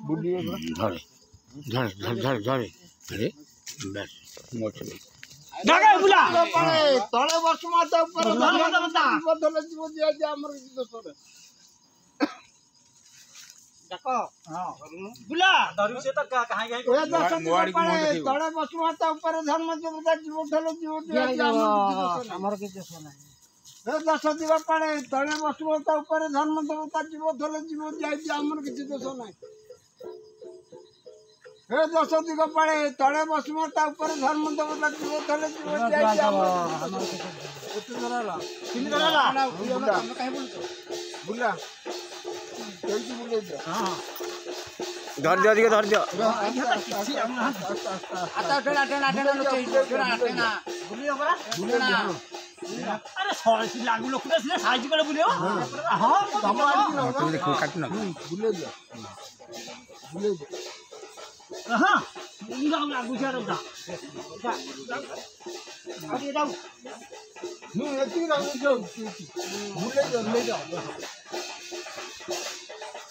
ধরে ধরে ধরে ধরে ধরে আরে ব্যাস মোটে তলে বসমা উপরে ধরে জীব দিয়ে আমার দোষরে দেখো হ্যাঁ বুলা ধরি সে তো কাহাই কাহাই ওই দশ তলে বসমা উপরে ধর্ম দেবতা জীব ধরে জীব দিয়ে আমার কি দোষ নাই এ দশ দিবা পারে তলে বসমা উপরে ধর্ম দেবতা জীব ধরে জীব দিয়ে আমার কিছু দোষ নাই हे दस दिग पड़े तले बसुमता ऊपर धर्म देवता जीव थले जीव जाई हमर एतु धरला किनि धरला हम काहे बोलतो बुला केइति बुले दे हां धर दियो दिके धर दियो आता टेना टेना टेना नो चाहिए टेना बुलियो बरा बुलियो अरे सॉरी लागू लोक से साइज करे बुलियो हां हम तुम देखो काट ना बुले दे बुले दे हाँ इधर लागू जारो दा अरे दाऊ नु एती लागू जो भूले जो ले जाओ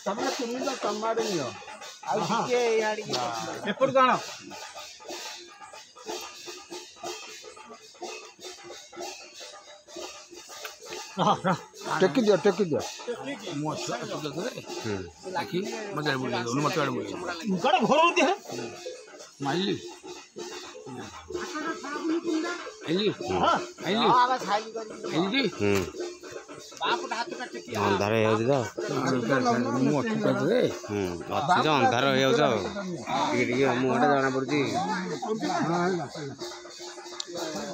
तमने तुम तो कमाड़े नियो आ के यार पेपर गाना टेकी दियो मो छोटा करे देखी मजा बोले अनुमत वाले बोले गड़ा घोर होती है माइली आइली हां आइली आवाज खाली करी बाप हाथ का टेकी अंधार हे होदा मो छोटा करे अच्छी अंधार हे होदा टिके टिके मुंहटा जाना पड़ती